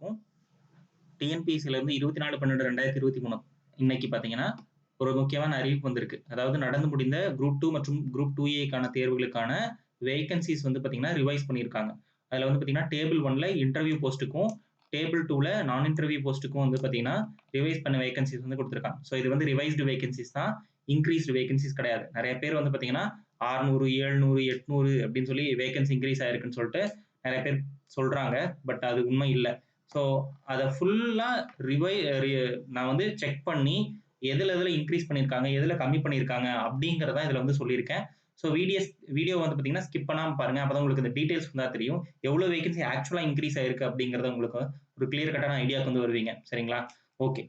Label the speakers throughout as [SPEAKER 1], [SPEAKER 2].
[SPEAKER 1] அனைவருக்கும் டிஎன்பிஎஸ்சிலேருந்து 24/12/2023 இன்னைக்கு பார்த்தீங்கன்னா ஒரு முக்கியமான அறிவிப்பு வந்திருக்கு. அதாவது நடந்து முடிந்த குரூப் 2 மற்றும் குரூப் 2ஏக்கான தேர்வுகளுக்கான வேகன்சிஸ் வந்து பார்த்தீங்கன்னா ரிவைஸ் பண்ணியிருக்காங்க. அதில் வந்து பார்த்தீங்கன்னா டேபிள் 1ல இன்டர்வியூ போஸ்ட்டுக்கும் டேபிள் 2ல நான் இன்டர்வியூ போஸ்ட்டுக்கும் வந்து பார்த்தீங்கன்னா ரிவைஸ் பண்ண வேகன்சிஸ் வந்து கொடுத்துருக்காங்க. ஸோ இது வந்து ரிவைஸ்டு வேகன்சிஸ் தான், இன்க்ரீஸ்டு வேகன்சிஸ் கிடையாது. நிறைய பேர் வந்து பார்த்தீங்கன்னா 600, 700, 800 அப்படின்னு சொல்லி வேகன்சி இன்க்ரீஸ் ஆயிருக்குன்னு சொல்லிட்டு நிறைய பேர் சொல்றாங்க. பட் அது உண்மை இல்லை. ஸோ அதை நான் வந்து செக் பண்ணி எதுல இன்க்ரீஸ் பண்ணியிருக்காங்க, எதுல கம்மி பண்ணியிருக்காங்க அப்படிங்கிறத இதுல வந்து சொல்லியிருக்கேன். ஸோ வீடியோ வந்து பார்த்தீங்கன்னா ஸ்கிப் பண்ணாம பாருங்க. அப்பதான் உங்களுக்கு இந்த டீடைல்ஸ் தான் தெரியும். எவ்வளவு வேகன்சி ஆக்சுவலா இன்க்ரீஸ் ஆயிருக்கு அப்படிங்கறத உங்களுக்கு ஒரு கிளியர் கட்டான ஐடியாக்கு வந்து வருவீங்க. சரிங்களா? ஓகே.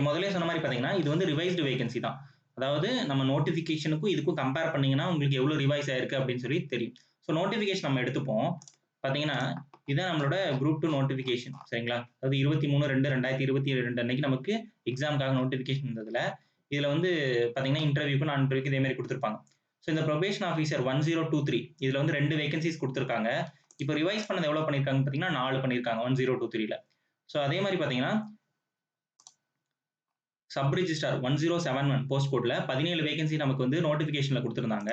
[SPEAKER 1] முதல்ல சொன்ன மாதிரி பாத்தீங்கன்னா இது வந்து ரிவைஸ்டு வேகன்சி தான். அதாவது நம்ம நோட்டிபிகேஷனுக்கும் இதுக்கும் கம்பேர் பண்ணீங்கன்னா உங்களுக்கு எவ்வளவு ரிவைஸ் ஆயிருக்கு அப்படின்னு சொல்லி தெரியும். ஸோ நோட்டிபிகேஷன் நம்ம எடுத்துப்போம். பாத்தீங்கன்னா இதான் நம்மளோட குரூப் 2 நோட்டிபிகேஷன். சரிங்களா? அதாவது 23/2/2022 அன்னைக்கு நமக்கு எக்ஸாமுக்காக நோட்டிபிகேஷன் இருந்ததுல இதுல வந்து பாத்தீங்கன்னா இன்டர்வியூக்கு நான் இன்டர்வியூக்கு இதே மாதிரி கொடுத்துருப்பாங்க. ஸோ இந்த ப்ரொபேஷன் ஆஃபீஸர் 1023 இதுல வந்து 2 வேகன்சிஸ் கொடுத்துருக்காங்க. இப்போ ரிவைஸ் பண்ணது எவ்வளவு பண்ணிருக்காங்க பாத்தீங்கன்னா 4 பண்ணிருக்காங்க 1023ல. ஸோ அதே மாதிரி பாத்தீங்கன்னா சப் ரிஜிஸ்டார் 1071 போஸ்ட் கோட்ல 17 வேகன்சி நமக்கு வந்து நோட்டிபிகேஷன்ல கொடுத்திருந்தாங்க.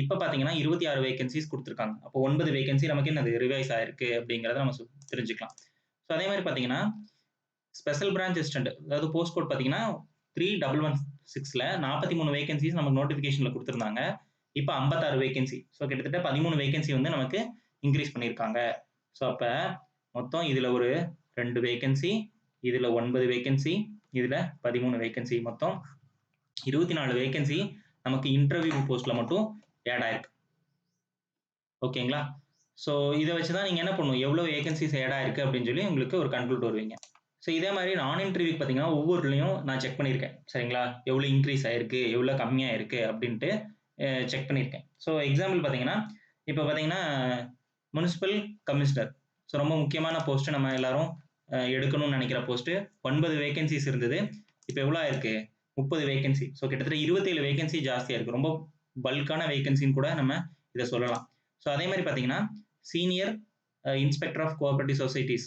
[SPEAKER 1] இப்ப பாத்தீங்கன்னா 26 வேகன்சிஸ் கொடுத்திருக்காங்க. அப்போ 9 வேகன்சி நமக்கு என்னது ரிவைஸ் ஆயிருக்கு அப்படிங்கறத நம்ம தெரிஞ்சுக்கலாம். ஸோ அதே மாதிரி பாத்தீங்கன்னா ஸ்பெஷல் பிரான்ச் அசிஸ்டன்ட் அதாவது போஸ்ட் கோட் பாத்தீங்கன்னா 3116ல 43 வேகன்சிஸ் நமக்கு நோட்டிபிகேஷன்ல கொடுத்திருந்தாங்க. இப்ப 56 வேகன்சி. ஸோ கிட்டத்தட்ட 13 வேகன்சி வந்து நமக்கு இன்க்ரீஸ் பண்ணியிருக்காங்க. ஸோ அப்ப மொத்தம் இதுல ஒரு 2 வேகன்சி, இதுல 9 வேகன்சி, இதுல 13 வேகன்சி, மொத்தம் 24 வேகன்சி நமக்கு இன்டர்வியூ போஸ்ட்ல மட்டும் ஆட் ஆயிருக்கு. ஓகேங்களா? ஸோ இதை வச்சுதான் நீங்க என்ன பண்ணணும், எவ்வளவு வேகன்சிஸ் ஆட் ஆயிருக்கு அப்படின்னு சொல்லி உங்களுக்கு ஒரு கன்க்ளூட் வருவீங்க. ஸோ இதே மாதிரி நான் இன்டர்வியூ பார்த்தீங்கன்னா ஒவ்வொருலையும் நான் செக் பண்ணியிருக்கேன். சரிங்களா? எவ்வளோ இன்க்ரீஸ் ஆயிருக்கு, எவ்வளோ கம்மியாக இருக்கு அப்படின்ட்டு செக் பண்ணியிருக்கேன். ஸோ எக்ஸாம்பிள் பார்த்தீங்கன்னா இப்போ பார்த்தீங்கன்னா முனிசிபல் கமிஷனர். ஸோ ரொம்ப முக்கியமான போஸ்ட், நம்ம எல்லாரும் எடுக்கணும்னு நினைக்கிற போஸ்ட். 9 வேகன்சிஸ் இருந்தது. இப்போ எவ்வளோ ஆயிருக்கு, 30 வேகன்சி. ஸோ கிட்டத்தட்ட 27 வேகன்சி ஜாஸ்தியா இருக்கு. ரொம்ப பல்கான வேகன்சின்னு கூட நம்ம இதை சொல்லலாம். ஸோ அதே மாதிரி பார்த்தீங்கன்னா senior inspector of cooperative societies.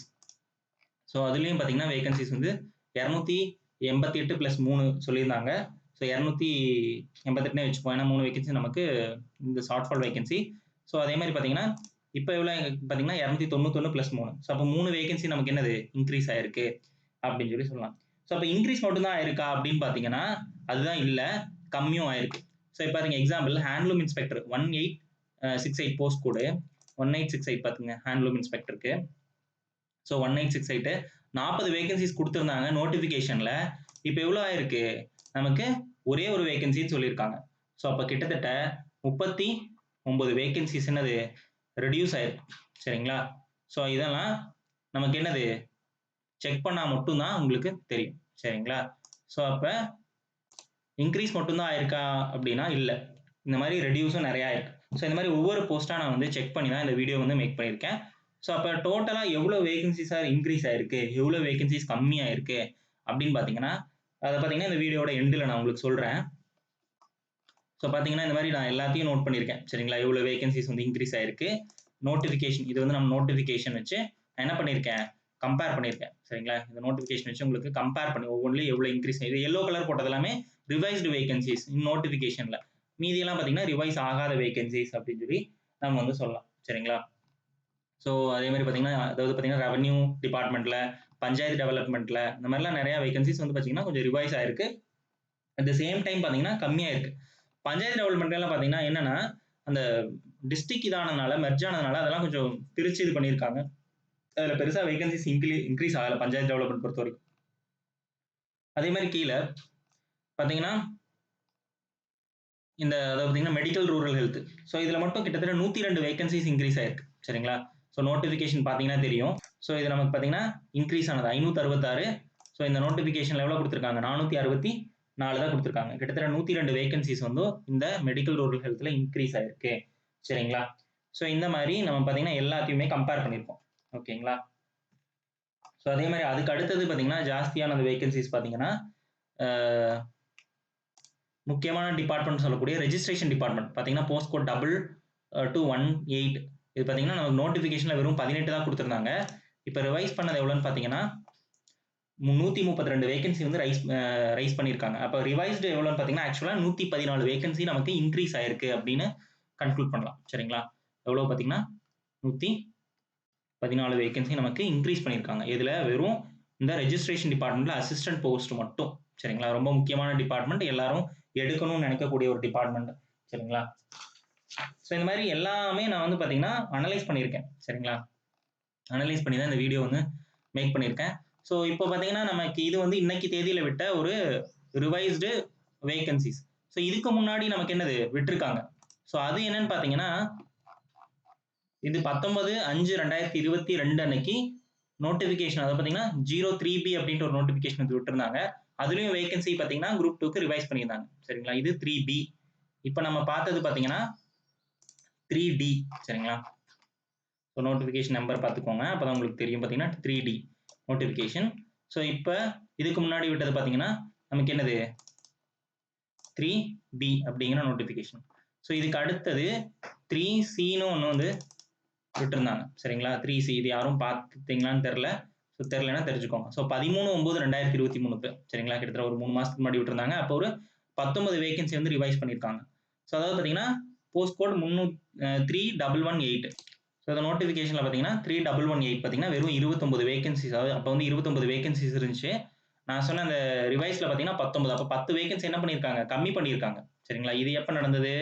[SPEAKER 1] So அதுலேயும் பார்த்தீங்கன்னா வேகன்சிஸ் வந்து 288 + 3 சொல்லியிருந்தாங்க. ஸோ 288 வச்சுப்போம். ஏன்னா 3 வேகன்சி நமக்கு இந்த ஷார்ட் ஃபால் வேகன்சி. ஸோ அதே மாதிரி பார்த்தீங்கன்னா இப்போ எவ்வளோ பார்த்தீங்கன்னா 291 + 3. ஸோ அப்போ 3 வேகன்சி நமக்கு என்னது இன்க்ரீஸ் ஆயிருக்கு அப்படின்னு சொல்லி சொல்லலாம். ஸோ அப்போ இன்க்ரீஸ் மட்டும் தான் ஆயிருக்கா அப்படின்னு பார்த்தீங்கன்னா அதுதான் இல்லை, கம்மியும் ஆயிருக்கு. ஸோ இப்போ பாருங்க எக்ஸாம்பிள் ஹேண்ட்லூம் இன்ஸ்பெக்டர் 1868 போஸ்ட் கோடு 1868 பார்த்துங்க ஹேண்ட்லூம் இன்ஸ்பெக்டருக்கு. ஸோ 1868 40 வேகன்சிஸ் கொடுத்துருந்தாங்க நோட்டிஃபிகேஷன்ல. இப்போ எவ்வளோ ஆயிருக்கு நமக்கு ஒரே ஒரு வேகன்சின்னு சொல்லியிருக்காங்க. ஸோ அப்போ கிட்டத்தட்ட 39 வேகன்சிஸ் என்னது ரெடியூஸ் ஆயிருக்கு. சரிங்களா? ஸோ இதெல்லாம் நமக்கு என்னது செக் பண்ணா மட்டும்தான் உங்களுக்கு தெரியும். சரிங்களா? ஸோ அப்போ இன்க்ரீஸ் மட்டும்தான் ஆயிருக்கா அப்படின்னா இல்லை, இந்த மாதிரி ரெடியூஸும் நிறையா இருக்கு. ஸோ இந்த மாதிரி ஒவ்வொரு போஸ்ட்டாக நான் வந்து செக் பண்ணி தான் இந்த வீடியோ வந்து மேக் பண்ணியிருக்கேன். ஸோ அப்போ டோட்டலாக எவ்வளோ வேகன்சிஸ் இன்க்ரீஸ் ஆயிருக்கு, எவ்வளோ வேகன்சிஸ் கம்மியாயிருக்கு அப்படின்னு பார்த்தீங்கன்னா அதை பார்த்தீங்கன்னா இந்த வீடியோட எண்டில் நான் உங்களுக்கு சொல்கிறேன். ஸோ பார்த்தீங்கன்னா இந்த மாதிரி நான் எல்லாத்தையும் நோட் பண்ணியிருக்கேன். சரிங்களா? எவ்வளோ வேகன்சிஸ் வந்து இன்க்ரீஸ் ஆயிருக்கு, நோட்டிஃபிகேஷன் இது வந்து நம்ம நோட்டிஃபிகேஷன் வச்சு நான் என்ன பண்ணியிருக்கேன், கம்பேர் பண்ணியிருக்கேன். சரிங்களா? இந்த நோட்டிஃபிகேஷன் வச்சு உங்களுக்கு கம்பேர் பண்ணி ஒவ்வொன்றிலையும் எவ்வளோ இன்க்ரீஸ் ஆயிருக்கு. எல்லோ கலர் போட்டது எல்லாமே ரிவைஸ்டு வேகன்சிஸ் நோட்டிஃபிகேஷனில், மீதியெல்லாம் பார்த்தீங்கன்னா ரிவைஸ் ஆகாத வேகன்சிஸ் அப்படின்னு சொல்லி நம்ம வந்து சொல்லலாம். சரிங்களா? ஸோ அதே மாதிரி பார்த்தீங்கன்னா அதாவது பார்த்தீங்கன்னா ரெவன்யூ டிபார்ட்மெண்ட்ல, பஞ்சாயத்து டெவலப்மெண்ட்ல இந்த மாதிரிலாம் நிறைய வேகன்சிஸ் வந்து பார்த்தீங்கன்னா கொஞ்சம் ரிவைஸ் ஆயிருக்கு. அட் த சேம் டைம் பார்த்தீங்கன்னா கம்மியாக இருக்கு. பஞ்சாயத்து டெவலப்மெண்ட்லாம் பார்த்தீங்கன்னா என்னன்னா அந்த டிஸ்ட்ரிக்ட் இதானனால மெர்ஜ் ஆனதுனால அதெல்லாம் கொஞ்சம் பிரிச்சு இது பண்ணியிருக்காங்க. அதில் பெருசா வேகன்சிஸ் இன்க்ரீஸ் ஆகல பஞ்சாயத்து டெவலப்மெண்ட் பொறுத்த வரைக்கும். அதே மாதிரி கீழே பார்த்தீங்கன்னா இந்த அதாவது பார்த்தீங்கன்னா மெடிக்கல் ரூரல் ஹெல்த். ஸோ இதில் மட்டும் கிட்டத்தட்ட 102 வேகன்சிஸ் இன்க்ரீஸ் ஆயிருக்கு. சரிங்களா? ஸோ நோட்டிஃபிகேஷன் பார்த்தீங்கன்னா தெரியும். ஸோ இது நமக்கு பார்த்தீங்கன்னா இன்க்ரீஸ் ஆனது 566. ஸோ இந்த நோட்டிஃபிகேஷன் எவ்வளோ கொடுத்துருக்காங்க, 464 தான் கொடுத்துருக்காங்க. கிட்டத்தட்ட 102 வேகன்சிஸ் வந்து இந்த மெடிக்கல் ரூரல் ஹெல்த்ல இன்க்ரீஸ் ஆயிருக்கு. சரிங்களா? ஸோ இந்த மாதிரி நம்ம பார்த்தீங்கன்னா எல்லாத்தையுமே கம்பேர் பண்ணியிருக்கோம். ஓகேங்களா? ஸோ அதே மாதிரி அதுக்கு அடுத்தது பார்த்தீங்கன்னா ஜாஸ்தியான வேகன்சிஸ் பார்த்தீங்கன்னா முக்கியமான டிபார்ட்மெண்ட் சொல்லக்கூடிய ரெஜிஸ்ட்ரேஷன் டிபார்ட்மெண்ட் பார்த்தீங்கன்னா போஸ்ட் கோட் 2218 இது பார்த்தீங்கன்னா நமக்கு நோட்டிஃபிகேஷனில் வெறும் 18 தான் கொடுத்துருந்தாங்க. இப்போ ரிவைஸ் பண்ணது எவ்வளோன்னு பார்த்தீங்கன்னா 132 வேகன்சி வந்து ரைஸ் பண்ணியிருக்காங்க. அப்போ ரிவைஸ்டு எவ்வளோன்னு பார்த்தீங்கன்னா ஆக்சுவலாக 114 வேகன்சி நமக்கு இன்க்ரீஸ் ஆயிருக்கு அப்படின்னு கன்க்ளூட் பண்ணலாம். சரிங்களா? எவ்வளோ பார்த்தீங்கன்னா 114 வேகன்சி நமக்கு இன்க்ரீஸ் பண்ணியிருக்காங்க. இதில் வெறும் இந்த ரெஜிஸ்ட்ரேஷன் டிபார்ட்மெண்ட்டில் அசிஸ்டன்ட் போஸ்ட் மட்டும். சரிங்களா? ரொம்ப முக்கியமான டிபார்ட்மெண்ட், எல்லாரும் எடுக்கணும்னு நினைக்கக்கூடிய ஒரு டிபார்ட்மெண்ட். சரிங்களா? ஸோ இந்த மாதிரி எல்லாமே நான் வந்து பார்த்தீங்கன்னா அனலைஸ் பண்ணியிருக்கேன். சரிங்களா? அனலைஸ் பண்ணி தான் இந்த வீடியோ வந்து மேக் பண்ணியிருக்கேன். ஸோ இப்போ பார்த்தீங்கன்னா நமக்கு இது வந்து இன்னைக்கு தேதியில் விட்ட ஒரு ரிவைஸ்டு வேகன்சிஸ். ஸோ இதுக்கு முன்னாடி நமக்கு என்னது விட்டுருக்காங்க. ஸோ அது என்னன்னு பார்த்தீங்கன்னா இது 19/5/2022 அன்னைக்கு நோட்டிஃபிகேஷன், அதை பார்த்தீங்கன்னா 03B அப்படின்ற ஒரு நோட்டிஃபிகேஷன் வந்து விட்டுருந்தாங்க. அதுலயும் வேகன்சி பார்த்தீங்கன்னா குரூப் 2க்கு ரிவைஸ் பண்ணியிருந்தாங்க. சரிங்களா? இது 3B. இப்போ நம்ம பார்த்தது பார்த்தீங்கன்னா 3D. சரிங்களா? ஸோ நோட்டிஃபிகேஷன் நம்பர் பார்த்துக்கோங்க, அப்பதான் உங்களுக்கு தெரியும். பார்த்தீங்கன்னா 3D நோட்டிஃபிகேஷன். ஸோ இப்போ இதுக்கு முன்னாடி விட்டது பார்த்தீங்கன்னா நமக்கு என்னது 3B அப்படிங்கிற நோட்டிஃபிகேஷன். ஸோ இதுக்கு அடுத்தது 3Cன்னு ஒன்று வந்து விட்டுருந்தாங்க. சரிங்களா? 3C இது யாரும் பார்த்துட்டீங்களான்னு தெரியல. ஸோ தெரியலன்னா தெரிஞ்சுக்கோங்க. ஸோ 13/9/2023 சரிங்களா? கிட்டத்தட்ட ஒரு 3 மாசத்துக்கு முன்னாடி விட்டுருந்தாங்க. அப்போ ஒரு 19 வேகன்சி வந்து ரிவைஸ் பண்ணியிருக்காங்க. ஸோ அதாவது பார்த்தீங்கன்னா போஸ்ட் கோட் 3118. ஸோ அந்த நோட்டிஃபிகேஷனில் பார்த்தீங்கன்னா 3118 பார்த்தீங்கன்னா வெறும் 29 வேகன்சிஸ். அதாவது அப்போ வந்து 29 வேகன்சிஸ் இருந்துச்சு. நான் சொன்ன அந்த ரிவைஸில் பார்த்தீங்கன்னா 19. அப்போ 10 வேகன்சி என்ன பண்ணியிருக்காங்க, கம்மி பண்ணியிருக்காங்க. சரிங்களா? இது எப்போ நடந்தது,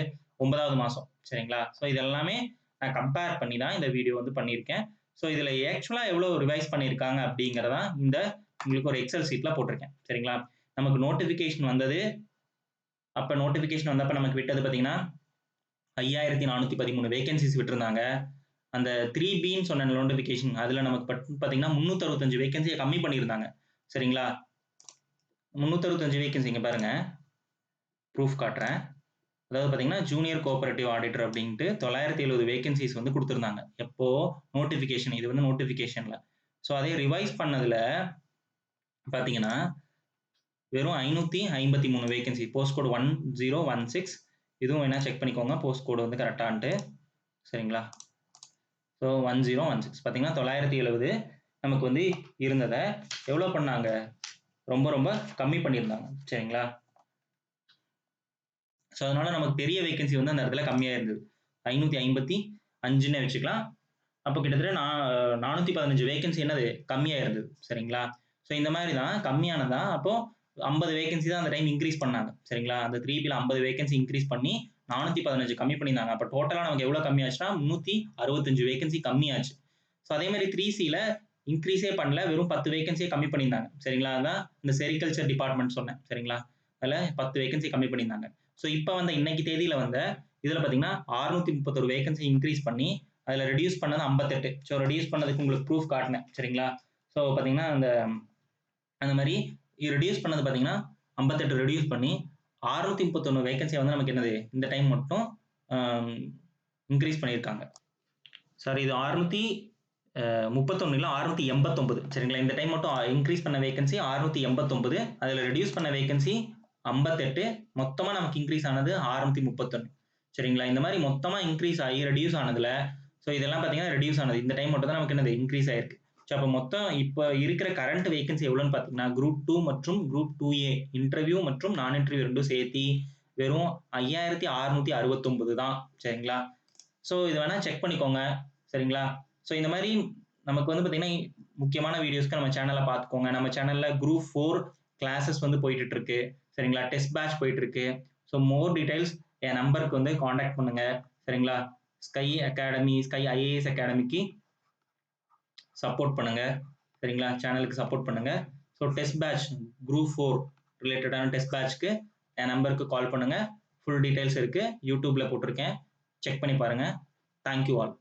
[SPEAKER 1] 9வது மாதம். சரிங்களா? ஸோ இது எல்லாமே நான் கம்பேர் பண்ணி தான் இந்த வீடியோ வந்து பண்ணியிருக்கேன். ஸோ இதில் ஆக்சுவலாக எவ்வளோ ரிவைஸ் பண்ணியிருக்காங்க அப்படிங்கிறதான் இந்த உங்களுக்கு ஒரு எக்ஸல் சீட்டில் போட்டிருக்கேன். சரிங்களா? நமக்கு நோட்டிஃபிகேஷன் வந்தது, அப்போ நோட்டிஃபிகேஷன் வந்தப்போ நமக்கு விட்டது பார்த்தீங்கன்னா 5413 வேகன்சிஸ் விட்டுருந்தாங்க. அந்த 3Bன்னு சொன்ன நோட்டிஃபிகேஷன் அதில் நமக்கு பார்த்தீங்கன்னா 365 வேகன்சியை கம்மி பண்ணியிருந்தாங்க. சரிங்களா? 365 வேகன்சி இங்கே பாருங்க, ப்ரூஃப் காட்டுறேன். அதாவது பார்த்தீங்கன்னா ஜூனியர் கோஆபரேட்டிவ் ஆடிட்டர் அப்படின்ட்டு 970 வேகன்சிஸ் வந்து கொடுத்துருந்தாங்க. எப்போ நோட்டிஃபிகேஷன், இது வந்து நோட்டிஃபிகேஷனில். ஸோ அதே ரிவைஸ் பண்ணதில் பார்த்தீங்கன்னா வெறும் 553 வேகன்சி, போஸ்ட் கோட் 1016. இதுவும் வேணா செக் பண்ணிக்கோங்க போஸ்ட் கோடு வந்து கரெக்டான்ட்டு. சரிங்களா? ஸோ 1016 பார்த்தீங்கன்னா 970 நமக்கு வந்து இருந்ததை எவ்வளோ பண்ணாங்க, ரொம்ப ரொம்ப கம்மி பண்ணியிருந்தாங்க. சரிங்களா? ஸோ அதனால நமக்கு பெரிய வேகன்சி வந்து அந்த இடத்துல கம்மியாக இருந்தது. 555ன்னு வச்சுக்கலாம். அப்போ கிட்டத்தட்ட 415 வேகன்சி என்னது கம்மியாக இருந்தது. சரிங்களா? ஸோ இந்த மாதிரி தான் கம்மியானதா. அப்போ 50 வேகன்சி தான் அந்த டைம் இன்க்ரீஸ் பண்ணாங்க. சரிங்களா? அந்த 3Bல 50 வேகன்சி இன்க்ரீஸ் பண்ணி 415 கம்மி பண்ணியிருந்தாங்க. அப்போ டோட்டலாக நமக்கு எவ்வளோ கம்மியாச்சுன்னா 365 வேகன்சி கம்மியாச்சு. ஸோ அதே மாதிரி 3Cல இன்க்ரீஸே பண்ணல, வெறும் 10 வேகன்சியை கம்மி பண்ணியிருந்தாங்க. சரிங்களா? அதான் இந்த செரிகல்ச்சர் டிபார்ட்மெண்ட் சொன்னேன். சரிங்களா? அதில் 10 வேகன்சி கம்மி பண்ணியிருந்தாங்க. ஸோ இப்போ வந்த இன்னைக்கு தேதியில் வந்த இதில் பார்த்தீங்கன்னா 631 வேகன்சி இன்க்ரீஸ் பண்ணி அதில் ரெடியூஸ் பண்ணது 58. ஸோ ரெடியூஸ் பண்ணதுக்கு உங்களுக்கு ப்ரூஃப் காட்டினேன். சரிங்களா? ஸோ பார்த்தீங்கன்னா அந்த மாதிரி ரெடியூஸ் பண்ணது பார்த்தீங்கன்னா 58 ரெடியூஸ் பண்ணி 631 வேகன்சி வந்து நமக்கு என்னது இந்த டைம் மட்டும் இன்க்ரீஸ் பண்ணியிருக்காங்க. சாரி, இது 631 இல்லை 689. சரிங்களா? இந்த டைம் மட்டும் இன்க்ரீஸ் பண்ண வேகன்சி 689, அதில் ரெடியூஸ் பண்ண வேகன்சி 58. மொத்தமாக நமக்கு இன்க்ரீஸ் ஆனது 631. சரிங்களா? இந்த மாதிரி மொத்தமாக இன்க்ரீஸ் ஆகி ரெடியூஸ் ஆனதுல ஸோ இதெல்லாம் பார்த்தீங்கன்னா ரெடியூஸ் ஆனது. இந்த டைம் மட்டும் தான் நமக்கு என்னது இன்க்ரீஸ் ஆயிருக்கு. ஸோ அப்போ மொத்தம் இப்போ இருக்கிற கரண்ட் வேகன்சி எவ்வளோன்னு பார்த்தீங்கன்னா குரூப் 2 மற்றும் குரூப் 2A இன்டர்வியூ மற்றும் நான் இன்டர்வியூ ரெண்டும் சேர்த்தி வெறும் 5669 தான். சரிங்களா? ஸோ இது வேணா செக் பண்ணிக்கோங்க. சரிங்களா? ஸோ இந்த மாதிரி நமக்கு வந்து பார்த்தீங்கன்னா முக்கியமான வீடியோஸ்க்கு நம்ம சேனலை பார்த்துக்கோங்க. நம்ம சேனலில் குரூப் 4 கிளாஸஸ் வந்து போயிட்டு இருக்கு. சரிங்களா? டெஸ்ட் பேட்ச் போயிட்டு இருக்கு. ஸோ மோர் டீடைல்ஸ் என் நம்பருக்கு வந்து காண்டாக்ட் பண்ணுங்க. சரிங்களா? ஸ்கை அகாடமி, ஸ்கை IAS அகாடமிக்கு சப்போர்ட் பண்ணுங்க. சரிங்களா? சேனலுக்கு சப்போர்ட் பண்ணுங்க. ஸோ டெஸ்ட் பேட்ச் குரூப் 4 ரிலேட்டடான டெஸ்ட் பேட்ச்க்கு என் நம்பருக்கு கால் பண்ணுங்க. ஃபுல் டீடைல்ஸ் இருக்கு, யூடியூப்ல போட்டிருக்கேன், செக் பண்ணி பாருங்க. Thank you all.